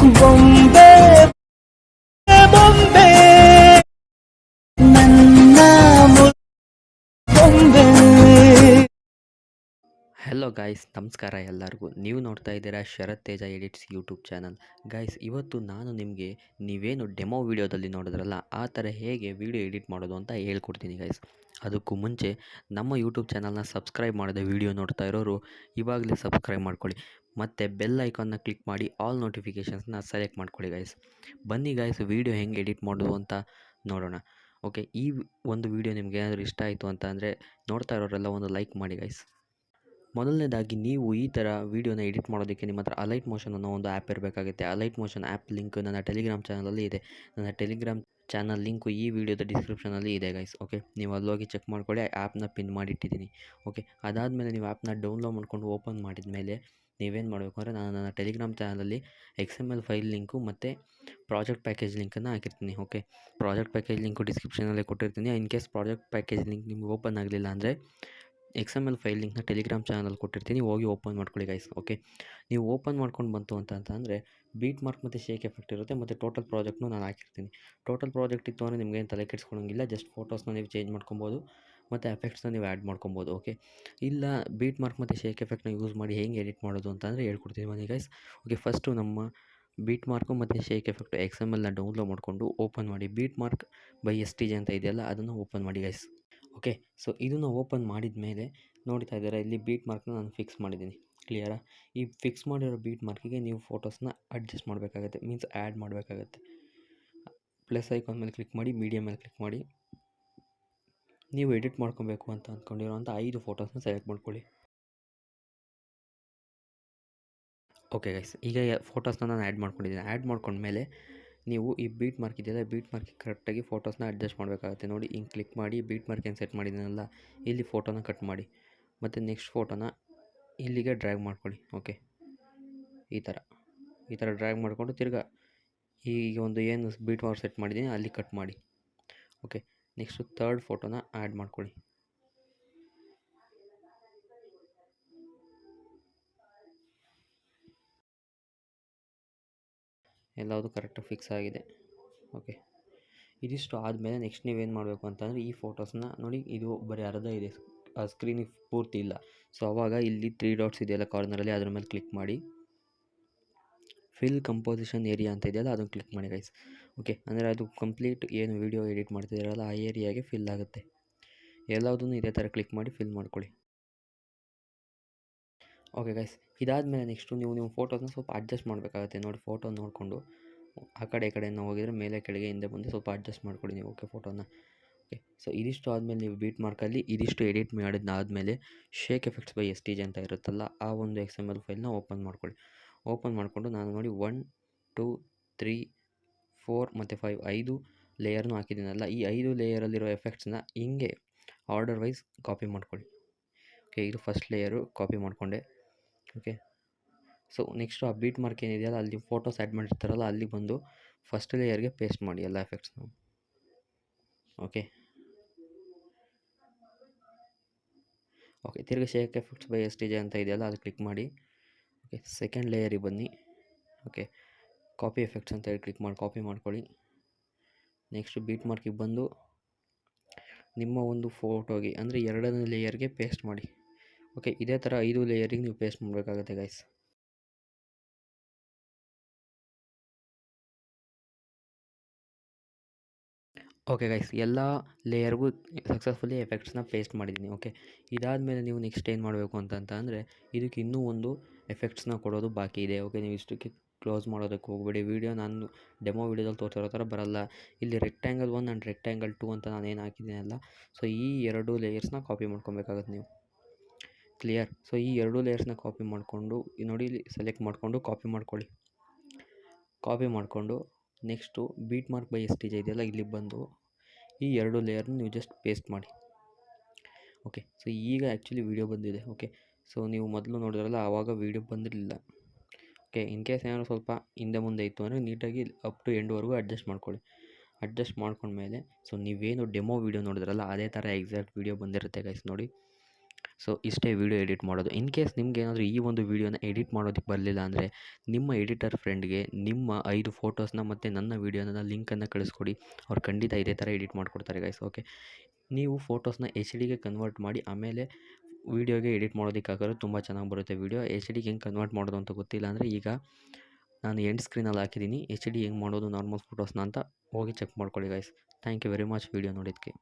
ಬೊಂಬೆ ಬೊಂಬೆ ನನ್ನ ಬೊಂಬೆ. Hello guys, ನಮಸ್ಕಾರ ಎಲ್ಲರಿಗೂ. ನೀವು ನೋಡ್ತಾ ಇದ್ದೀರಾ ಶರತ್ ತೇಜ ಎಡಿಟ್ಸ್ ಯೂಟ್ಯೂಬ್ ಚಾನಲ್. ಗಾಯ್ಸ್, ಇವತ್ತು ನಾನು ನಿಮಗೆ ನೀವೇನು ಡೆಮೋ ವೀಡಿಯೋದಲ್ಲಿ ನೋಡಿದ್ರಲ್ಲ ಆ ಥರ ಹೇಗೆ ವೀಡಿಯೋ ಎಡಿಟ್ ಮಾಡೋದು ಅಂತ ಹೇಳ್ಕೊಡ್ತೀನಿ ಗಾಯ್ಸ್. ಅದಕ್ಕೂ ಮುಂಚೆ ನಮ್ಮ ಯೂಟ್ಯೂಬ್ ಚಾನಲ್ನ ಸಬ್ಸ್ಕ್ರೈಬ್ ಮಾಡದೆ ವೀಡಿಯೋ ನೋಡ್ತಾ ಇರೋರು ಇವಾಗಲೇ ಸಬ್ಸ್ಕ್ರೈಬ್ ಮಾಡ್ಕೊಳ್ಳಿ, ಮತ್ತು ಬೆಲ್ ಐಕಾನ್ನ ಕ್ಲಿಕ್ ಮಾಡಿ ಆಲ್ ನೋಟಿಫಿಕೇಷನ್ಸ್ನ ಸೆಲೆಕ್ಟ್ ಮಾಡ್ಕೊಳ್ಳಿ ಗಾಯ್ಸ್. ಬನ್ನಿ ಗಾಯ್ಸ್, ವೀಡಿಯೋ ಹೆಂಗೆ ಎಡಿಟ್ ಮಾಡೋದು ಅಂತ ನೋಡೋಣ. ಓಕೆ, ಈ ಒಂದು ವೀಡಿಯೋ ನಿಮ್ಗೆ ಏನಾದರೂ ಇಷ್ಟ ಆಯಿತು ಅಂತ ಅಂದರೆ ನೋಡ್ತಾ ಇರೋರೆಲ್ಲ ಒಂದು ಲೈಕ್ ಮಾಡಿ ಗಾಯ್ಸ್. ಮೊದಲನೇದಾಗಿ ನೀವು ಈ ಥರ ವೀಡಿಯೋನ ಎಡಿಟ್ ಮಾಡೋದಕ್ಕೆ ನಿಮ್ಮ ಹತ್ರ ಅಲೈಟ್ ಮೋಷನ್ ಅನ್ನೋ ಒಂದು ಆ್ಯಪ್ ಇರಬೇಕಾಗುತ್ತೆ. ಅಲೈಟ್ ಮೋಷನ್ ಆ್ಯಪ್ ಲಿಂಕ್ ನನ್ನ ಟೆಲಿಗ್ರಾಮ್ ಚಾನಲಲ್ಲಿ ಇದೆ. ನನ್ನ ಟೆಲಿಗ್ರಾಮ್ ಚಾನಲ್ ಲಿಂಕು ಈ ವಿಡಿಯೋದ ಡಿಸ್ಕ್ರಿಪ್ಷನಲ್ಲಿ ಇದೆ ಗೈಸ್. ಓಕೆ, ನೀವು ಅಲ್ಲೋಗಿ ಚೆಕ್ ಮಾಡ್ಕೊಳ್ಳಿ, ಆ್ಯಪ್ನ ಪಿನ್ ಮಾಡಿಟ್ಟಿದ್ದೀನಿ. ಓಕೆ, ಅದಾದಮೇಲೆ ನೀವು ಆ್ಯಪ್ನ ಡೌನ್ಲೋಡ್ ಮಾಡ್ಕೊಂಡು ಓಪನ್ ಮಾಡಿದ ಮೇಲೆ ನೀವೇನು ಮಾಡಬೇಕು ಅಂದರೆ, ನಾನು ನನ್ನ ಟೆಲಿಗ್ರಾಮ್ ಚಾನಲಲ್ಲಿ XML ಫೈಲ್ ಲಿಂಕು ಮತ್ತು ಪ್ರಾಜೆಕ್ಟ್ ಪ್ಯಾಕೇಜ್ ಲಿಂಕನ್ನು ಹಾಕಿರ್ತೀನಿ. ಓಕೆ, ಪ್ರಾಜೆಕ್ಟ್ ಪ್ಯಾಕೇಜ್ ಲಿಂಕು ಡಿಸ್ಕ್ರಿಪ್ಷನಲ್ಲೇ ಕೊಟ್ಟಿರ್ತೀನಿ. In case project package link ನಿಮ್ಗೆ ಓಪನ್ ಆಗಲಿಲ್ಲ ಅಂದರೆ XML ಫೈಲ್ ಲಿಂಕ್ನ ಟೆಲಿಗ್ರಾಮ್ ಚಾನಲ್ ಕೊಟ್ಟಿರ್ತೀನಿ, ಹೋಗಿ ಓಪನ್ ಮಾಡ್ಕೊಳ್ಳಿ ಗೈಸ್. ಓಕೆ, ನೀವು ಓಪನ್ ಮಾಡ್ಕೊಂಡು ಬಂತು ಅಂತಂದರೆ ಬೀಟ್ ಮಾರ್ಕ್ ಮತ್ತು ಶೇಕ್ ಎಫೆಕ್ಟ್ ಇರುತ್ತೆ, ಮತ್ತು ಟೋಟಲ್ ಪ್ರಾಜೆಕ್ಟ್ನು ನಾನು ಹಾಕಿರ್ತೀನಿ. ಟೋಟಲ್ ಪ್ರಾಜೆಕ್ಟ್ ಇತ್ತು ಅಂದರೆ ನಿಮಗೇನು ತಲೆ ಕೆಡಿಸ್ಕೊಳ್ಳೋಂಗಿಲ್ಲ, ಜಸ್ಟ್ ಫೋಟೋಸ್ನ ನೀವು ಚೇಂಜ್ ಮಾಡ್ಕೊಬೋದು ಮತ್ತು ಎಫೆಕ್ಟ್ಸ್ನ ನೀವು ಆ್ಯಡ್ ಮಾಡ್ಕೊಬೋದು. ಓಕೆ, ಇಲ್ಲ ಬೀಟ್ ಮಾರ್ಕ್ ಮತ್ತು ಶೇಕ್ ಎಫೆಕ್ಟ್ನ ಯೂಸ್ ಮಾಡಿ ಹೆಂಗೆ ಎಡಿಟ್ ಮಾಡೋದು ಅಂತಂದರೆ ಹೇಳ್ಕೊಡ್ತೀನಿ ಬನ್ನಿ ಗೈಸ್. ಓಕೆ, ಫಸ್ಟು ನಮ್ಮ ಬೀಟ್ ಮಾರ್ಕು ಮತ್ತು ಶೇಕ್ ಎಫೆಕ್ಟು XMLನ ಡೌನ್ಲೋಡ್ ಮಾಡಿಕೊಂಡು ಓಪನ್ ಮಾಡಿ. ಬೀಟ್ ಮಾರ್ಕ್ ಬೈ STJ ಅಂತ ಇದೆಯಲ್ಲ ಅದನ್ನು ಓಪನ್ ಮಾಡಿ ಗೈಸ್. ಓಕೆ, ಸೊ ಇದನ್ನು ಓಪನ್ ಮಾಡಿದ ಮೇಲೆ ನೋಡ್ತಾ ಇದ್ದೀರಾ, ಇಲ್ಲಿ ಬೀಟ್ ಮಾರ್ಕ್ನ ನಾನು ಫಿಕ್ಸ್ ಮಾಡಿದ್ದೀನಿ. ಕ್ಲಿಯರಾ? ಈ ಫಿಕ್ಸ್ ಮಾಡಿರೋ ಬೀಟ್ ಮಾರ್ಕಿಗೆ ನೀವು ಫೋಟೋಸ್ನ ಅಡ್ಜಸ್ಟ್ ಮಾಡಬೇಕಾಗತ್ತೆ, ಮೀನ್ಸ್ ಆ್ಯಡ್ ಮಾಡಬೇಕಾಗತ್ತೆ. ಪ್ಲಸ್ ಐಕಾನ್ ಮೇಲೆ ಕ್ಲಿಕ್ ಮಾಡಿ, ಮೀಡಿಯಾ ಮೇಲೆ ಕ್ಲಿಕ್ ಮಾಡಿ, ನೀವು ಎಡಿಟ್ ಮಾಡ್ಕೊಬೇಕು ಅಂತ ಅಂದ್ಕೊಂಡಿರೋಂಥ 5 ಫೋಟೋಸ್ನ ಸೆಲೆಕ್ಟ್ ಮಾಡ್ಕೊಳ್ಳಿ. ಓಕೆ ಗೈಸ್, ಈಗ ಫೋಟೋಸ್ನ ನಾನು ಆ್ಯಡ್ ಮಾಡ್ಕೊಂಡಿದ್ದೀನಿ. ಆ್ಯಡ್ ಮಾಡ್ಕೊಂಡ್ಮೇಲೆ ನೀವು ಈ ಬೀಟ್ ಮಾರ್ಕ್ ಇದೆಯಲ್ಲ, ಬೀಟ್ ಮಾರ್ಕಿಗೆ ಕರೆಕ್ಟಾಗಿ ಫೋಟೋಸ್ನ ಅಡ್ಜಸ್ಟ್ ಮಾಡಬೇಕಾಗುತ್ತೆ. ನೋಡಿ, ಹಿಂಗೆ ಕ್ಲಿಕ್ ಮಾಡಿ ಬೀಟ್ ಮಾರ್ಕ್ ಏನು ಸೆಟ್ ಮಾಡಿದ್ದೀನಲ್ಲ ಇಲ್ಲಿ ಫೋಟೋನ ಕಟ್ ಮಾಡಿ, ಮತ್ತು ನೆಕ್ಸ್ಟ್ ಫೋಟೋನ ಇಲ್ಲಿಗೆ ಡ್ರ್ಯಾಗ್ ಮಾಡ್ಕೊಳ್ಳಿ. ಓಕೆ, ಈ ಥರ ಡ್ರ್ಯಾಗ್ ಮಾಡಿಕೊಂಡು ತಿರ್ಗಾ ಈಗ ಒಂದು ಏನು ಬೀಟ್ ಮಾರ್ಕ್ ಸೆಟ್ ಮಾಡಿದ್ದೀನಿ ಅಲ್ಲಿ ಕಟ್ ಮಾಡಿ. ಓಕೆ, ನೆಕ್ಸ್ಟು ಥರ್ಡ್ ಫೋಟೋನ ಆ್ಯಡ್ ಮಾಡ್ಕೊಳ್ಳಿ. ಎಲ್ಲವುದು ಕರೆಕ್ಟಾಗಿ ಫಿಕ್ಸ್ ಆಗಿದೆ. ಓಕೆ, ಇದಿಷ್ಟು ಆದಮೇಲೆ ನೆಕ್ಸ್ಟ್ ನೀವೇನು ಮಾಡಬೇಕು ಅಂತಂದರೆ, ಈ ಫೋಟೋಸ್ನ ನೋಡಿ, ಇದು ಬರೀ ಅರ್ಧ ಇದೆ, ಆ ಸ್ಕ್ರೀನಿಗೆ ಪೂರ್ತಿ ಇಲ್ಲ. ಸೊ ಆವಾಗ ಇಲ್ಲಿ 3 ಡಾಟ್ಸ್ ಇದೆಯಲ್ಲ ಕಾರ್ನರಲ್ಲಿ, ಅದ್ರ ಮೇಲೆ ಕ್ಲಿಕ್ ಮಾಡಿ ಫಿಲ್ ಕಂಪೋಸಿಷನ್ ಏರಿಯಾ ಅಂತ ಇದೆಯಲ್ಲ ಅದನ್ನು ಕ್ಲಿಕ್ ಮಾಡಿ ಗೈಸ್. ಓಕೆ, ಅಂದರೆ ಅದು ಕಂಪ್ಲೀಟ್ ಏನು ವೀಡಿಯೋ ಎಡಿಟ್ ಮಾಡ್ತಿದ್ದೀರಲ್ಲ ಆ ಏರಿಯಾಗೆ ಫಿಲ್ ಆಗುತ್ತೆ. ಎಲ್ಲದನ್ನು ಇದೇ ಥರ ಕ್ಲಿಕ್ ಮಾಡಿ ಫಿಲ್ ಮಾಡ್ಕೊಳ್ಳಿ. ಓಕೆ ಗೈಸ್, ಇದಾದಮೇಲೆ ನೆಕ್ಸ್ಟು ನೀವು ಫೋಟೋಸ್ನ ಸ್ವಲ್ಪ ಅಡ್ಜಸ್ಟ್ ಮಾಡಬೇಕಾಗುತ್ತೆ. ನೋಡಿ, ಫೋಟೋ ನೋಡಿಕೊಂಡು ಆ ಕಡೆ ಈ ಕಡೆಯಿಂದ ಹೋಗಿದರೆ ಮೇಲೆ ಕೆಳಗೆ ಹಿಂದೆ ಮುಂದೆ ಸ್ವಲ್ಪ ಅಡ್ಜಸ್ಟ್ ಮಾಡ್ಕೊಳ್ಳಿ ನೀವು. ಓಕೆ, ಫೋಟೋನ. ಓಕೆ, ಸೊ ಇದಿಷ್ಟು ಆದಮೇಲೆ ನೀವು ಬೀಟ್ ಮಾರ್ಕಲ್ಲಿ ಇದಿಷ್ಟು ಎಡಿಟ್ ಮಾಡಿದ್ದಾದಮೇಲೆ ಶೇಕ್ ಎಫೆಕ್ಟ್ಸ್ ಬೈ STJ ಅಂತ ಇರುತ್ತಲ್ಲ ಆ ಒಂದು XML ಫೈಲ್ನ ಓಪನ್ ಮಾಡ್ಕೊಳ್ಳಿ. ಓಪನ್ ಮಾಡಿಕೊಂಡು ನಾನು ನೋಡಿ 1, 2, 3, 4 ಮತ್ತು 5 ಲೇಯರ್ನೂ ಹಾಕಿದ್ದೀನಲ್ಲ, ಈ 5 ಲೇಯರಲ್ಲಿರೋ ಎಫೆಕ್ಟ್ಸ್ನ ಹಿಂಗೆ ಆರ್ಡರ್ ವೈಸ್ ಕಾಪಿ ಮಾಡ್ಕೊಳ್ಳಿ. ಓಕೆ, ಇದು ಫಸ್ಟ್ ಲೇಯರು ಕಾಪಿ ಮಾಡಿಕೊಂಡೆ. ಓಕೆ, ಸೊ ನೆಕ್ಸ್ಟು ಆ ಬೀಟ್ ಮಾರ್ಕ್ ಏನಿದೆಯಲ್ಲ ಅಲ್ಲಿ ಫೋಟೋಸ್ ಆ್ಯಡ್ ಮಾಡಿರ್ತಾರಲ್ಲ ಅಲ್ಲಿ ಬಂದು ಫಸ್ಟ್ ಲೇಯರ್ಗೆ ಪೇಸ್ಟ್ ಮಾಡಿ ಎಲ್ಲ ಎಫೆಕ್ಟ್ಸ್ನ. ಓಕೆ, ತಿರ್ಗಿ ಶೇಕ್ ಎಫೆಕ್ಟ್ಸ್ ಬೈ STJ ಅಂತ ಇದೆಯಲ್ಲ ಅದು ಕ್ಲಿಕ್ ಮಾಡಿ. ಓಕೆ, ಸೆಕೆಂಡ್ ಲೇಯರಿಗೆ ಬನ್ನಿ. ಓಕೆ, ಕಾಪಿ ಎಫೆಕ್ಟ್ಸ್ ಅಂತ ಹೇಳಿ ಕ್ಲಿಕ್ ಮಾಡಿ ಕಾಪಿ ಮಾಡ್ಕೊಳ್ಳಿ. ನೆಕ್ಸ್ಟು ಬೀಟ್ ಮಾರ್ಕಿಗೆ ಬಂದು ನಿಮ್ಮ ಒಂದು ಫೋಟೋಗೆ ಅಂದರೆ 2ನೇ ಲೇಯರ್ಗೆ ಪೇಸ್ಟ್ ಮಾಡಿ. ಓಕೆ, ಇದೇ ಥರ 5 ಲೇಯರಿಗೆ ನೀವು ಪೇಸ್ಟ್ ಮಾಡಬೇಕಾಗುತ್ತೆ ಗೈಸ್. ಓಕೆ ಗೈಸ್, ಎಲ್ಲ ಲೇಯರ್ಗೂ ಸಕ್ಸಸ್ಫುಲಿ ಎಫೆಕ್ಟ್ಸ್ನ ಪೇಸ್ಟ್ ಮಾಡಿದ್ದೀನಿ. ಓಕೆ, ಇದಾದಮೇಲೆ ನೀವು ನೆಕ್ಸ್ಟ್ ಏನು ಮಾಡಬೇಕು ಅಂದರೆ ಇದಕ್ಕೆ ಇನ್ನೂ ಒಂದು ಎಫೆಕ್ಟ್ಸ್ನ ಕೊಡೋದು ಬಾಕಿ ಇದೆ. ಓಕೆ, ನೀವು ಇಷ್ಟಕ್ಕೆ ಕ್ಲೋಸ್ ಮಾಡೋದಕ್ಕೆ ಹೋಗಬೇಡಿ. ವೀಡಿಯೋ ನಾನು ಡೆಮೋ ವೀಡಿಯೋದಲ್ಲಿ ತೋರಿಸಿರೋ ಥರ ಬರಲ್ಲ. ಇಲ್ಲಿ ರೆಕ್ಟ್ಯಾಂಗಲ್ 1 ಆ್ಯಂಡ್ ರೆಕ್ಟ್ಯಾಂಗಲ್ 2 ಅಂತ ನಾನೇನು ಹಾಕಿದ್ದೀನಲ್ಲ, ಸೊ ಈ 2 ಲೇಯರ್ಸ್ನ ಕಾಪಿ ಮಾಡ್ಕೊಬೇಕಾಗತ್ತೆ ನೀವು. ಕ್ಲಿಯರ್? ಸೊ ಈ 2 ಲೇಯರ್ಸ್ನ ಕಾಪಿ ಮಾಡಿಕೊಂಡು ನೋಡಿ, ಇಲ್ಲಿ ಸೆಲೆಕ್ಟ್ ಮಾಡಿಕೊಂಡು ಕಾಪಿ ಮಾಡ್ಕೊಳ್ಳಿ. ಕಾಪಿ ಮಾಡಿಕೊಂಡು next beet mark by STJ ಇದೆಯಲ್ಲ ಇಲ್ಲಿ ಬಂದು ಈ 2 ಲೇಯರ್ನ ನೀವು ಜಸ್ಟ್ ಪೇಸ್ಟ್ ಮಾಡಿ. ಓಕೆ, ಸೊ ಈಗ ಆ್ಯಕ್ಚುಲಿ ವೀಡಿಯೋ ಬಂದಿದೆ. ಓಕೆ, ಸೊ ನೀವು ಮೊದಲು ನೋಡಿದ್ರಲ್ಲ ಆವಾಗ ವೀಡಿಯೋ ಬಂದಿರಲಿಲ್ಲ. ಓಕೆ, ಇನ್ ಕೇಸ್ ಏನಾದ್ರು ಸ್ವಲ್ಪ ಹಿಂದೆ ಮುಂದೆ ಇತ್ತು ಅಂದರೆ ನೀಟಾಗಿ ಅಪ್ ಟು ಎಂಡ್ವರೆಗೂ ಅಡ್ಜಸ್ಟ್ ಮಾಡ್ಕೊಳ್ಳಿ. ಅಡ್ಜಸ್ಟ್ ಮಾಡ್ಕೊಂಡ್ಮೇಲೆ ಸೊ ನೀವೇನು ಡೆಮೋ ವೀಡಿಯೋ ನೋಡಿದ್ರಲ್ಲ ಅದೇ ಥರ ಎಕ್ಸಾಕ್ಟ್ ವೀಡಿಯೋ ಬಂದಿರುತ್ತೆ ಗೈಸ್. ನೋಡಿ, ಸೊ ಇಷ್ಟೇ ವೀಡಿಯೋ ಎಡಿಟ್ ಮಾಡೋದು. ಇನ್ ಕೇಸ್ ನಿಮಗೇನಾದರೂ ಈ ಒಂದು ವೀಡಿಯೋನ ಎಡಿಟ್ ಮಾಡೋದಕ್ಕೆ ಬರಲಿಲ್ಲ ಅಂದರೆ ನಿಮ್ಮ ಎಡಿಟರ್ ಫ್ರೆಂಡ್ಗೆ ನಿಮ್ಮ 5 ಫೋಟೋಸ್ನ ಮತ್ತು ನನ್ನ ವೀಡಿಯೋನ ಲಿಂಕನ್ನು ಕಳಿಸ್ಕೊಡಿ. ಅವ್ರು ಖಂಡಿತ ಇದೇ ಥರ ಎಡಿಟ್ ಮಾಡಿಕೊಡ್ತಾರೆ ಗೈಸ್. ಓಕೆ, ನೀವು ಫೋಟೋಸ್ನ ಎಚ್ ಡಿಗೆ ಕನ್ವರ್ಟ್ ಮಾಡಿ ಆಮೇಲೆ ವೀಡಿಯೋಗೆ ಎಡಿಟ್ ಮಾಡೋದಕ್ಕಾಗೋದು ತುಂಬ ಚೆನ್ನಾಗಿ ಬರುತ್ತೆ ವೀಡಿಯೋ. ಎಚ್ ಡಿಗೆ ಹೆಂಗೆ ಕನ್ವರ್ಟ್ ಮಾಡೋದು ಅಂತ ಗೊತ್ತಿಲ್ಲ ಅಂದರೆ ಈಗ ನಾನು ಎಂಡ್ ಸ್ಕ್ರೀನಲ್ಲಿ ಹಾಕಿದ್ದೀನಿ ಎಚ್ ಡಿ ಹೆಂಗೆ ಮಾಡೋದು ನಾರ್ಮಲ್ ಫೋಟೋಸ್ನ ಅಂತ ಹೋಗಿ ಚೆಕ್ ಮಾಡ್ಕೊಳ್ಳಿ guys. Thank you very much video ನೋಡಿದ್ದಕ್ಕೆ.